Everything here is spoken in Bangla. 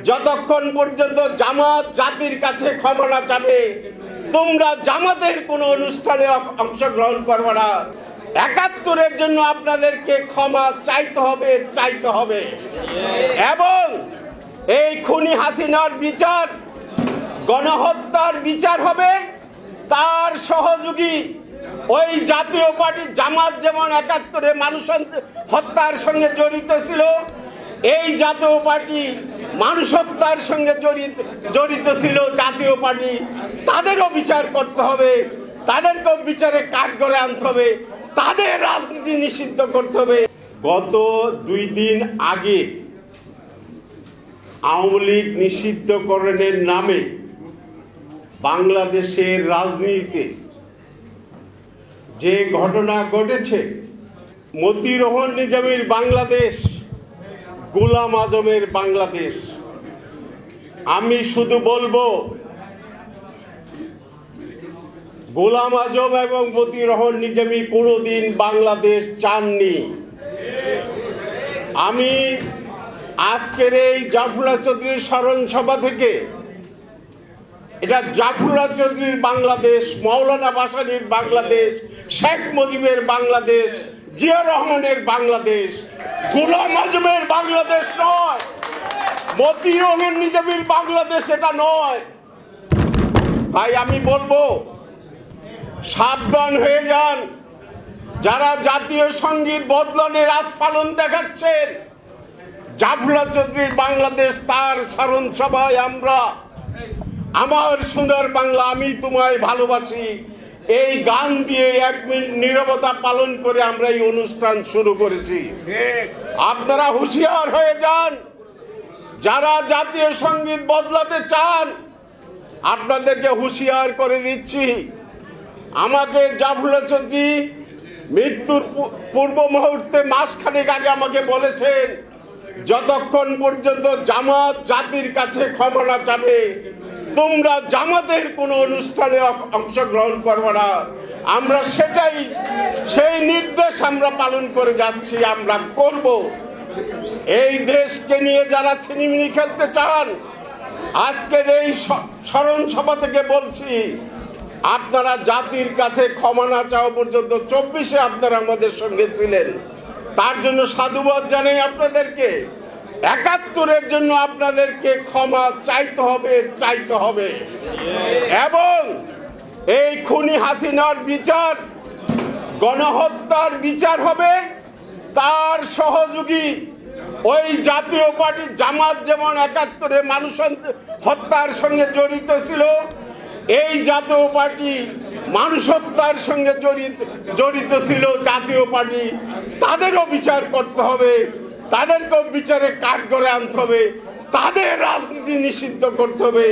যতক্ষণ পর্যন্ত জামাত জাতির কাছে ক্ষমা না চাবে, তোমরা জামাতের কোনো অনুষ্ঠানে অংশগ্রহণ করবে না। ৭১-এর জন্য আপনাদেরকে ক্ষমা চাইতে হবে এবং এই খুনি হাসিনার বিচার, গণহত্যার বিচার হবে। তার সহযোগী ওই জাতীয় পার্টি জামাত যেমন ৭১-এ মানুষ হত্যার সঙ্গে জড়িত ছিল, এই জাতীয় পার্টি মানুষ হত্যার সঙ্গে জড়িত ছিল জাতীয় পার্টি, তাদেরও বিচার করতে হবে, তাদেরকেও বিচারে কাঠগড়ায় আনতে হবে, তাদের রাজনীতি নিষিদ্ধ করতে হবে। গত ২ দিন আগে আওয়ামী লীগ নিষিদ্ধকরণের নামে বাংলাদেশের রাজনীতিতে যে ঘটনা ঘটেছে, মতিউর রহমান নিজামীর বাংলাদেশ, গোলাম আজমের বাংলাদেশ, আমি শুধু বলবো গোলাম আজম এবং মতিউর রহমান নিজামী কোনোদিন বাংলাদেশ চাননি। আমি আজকের এই জাফরুল্লাহ চৌধুরীর স্মরণ সভা থেকে, এটা জাফরুল্লাহ চৌধুরীর বাংলাদেশ, মাওলানা ভাসানীর বাংলাদেশ, শেখ মুজিবের বাংলাদেশ, জিয়া রহমানের বাংলাদেশ, গোলাম আজমের বাংলাদেশ নয়, মতিউর রহমান নিজামীর বাংলাদেশ এটা নয়। তাই আমি বলবো সাবধান হয়ে যান যারা জাতীয় সঙ্গীত বদলানোর আস্ফালন দেখাচ্ছেন। জাফরুল্লাহ চৌধুরীর বাংলাদেশ, তার স্মরণ সভায় আমরা আমার সোনার বাংলা আমি তোমায় ভালোবাসি এই গান দিয়ে ১ মিনিট নীরবতা পালন করে আমরা এই অনুষ্ঠান শুরু করেছি। আপনারা হুঁশিয়ার হয়ে যান, যারা জাতীয় সঙ্গীত বদলাতে চান আপনাদেরকে হুঁশিয়ার করে দিচ্ছি। আমাকে জাফরুল্লাহ চৌধুরী মৃত্যুর পূর্ব মুহূর্তে মাসখানেক আগে আমাকে বলেছেন, যতক্ষণ পর্যন্ত জামাত জাতির কাছে ক্ষমা না চাবে, তোমরা জামাতের কোনো অনুষ্ঠানে অংশগ্রহণ করবে না। আমরা সেই নির্দেশ আমরা পালন করে যাচ্ছি, আমরা করব। এই দেশকে নিয়ে যারা ছিনিমিনি খেলতে চান, আজকের এই স্মরণ সভা থেকে বলছি, আপনারা জাতির কাছে ক্ষমা না চাওয়া পর্যন্ত ২৪-এ আপনারা আমাদের সঙ্গে ছিলেন, তার জন্য সাধুবাদ জানাই আপনাদেরকে। ৭১-এর জন্য আপনাদেরকে ক্ষমা চাইতে হবে এবং এই খুনি হাসিনার বিচার, গণহত্যার বিচার হবে। তার সহযোগী ওই জাতীয় পার্টি জামাত যেমন ৭১-এ মানুষ হত্যার সঙ্গে জড়িত ছিল, এই জাতীয় পার্টি মানুষ হত্যার সঙ্গে জড়িত ছিল জাতীয় পার্টি, তাদেরও বিচার করতে হবে, তাদেরকেও বিচারে কাঠগড়ায় আনতে হবে, তাদের রাজনীতি নিষিদ্ধ করতে হবে।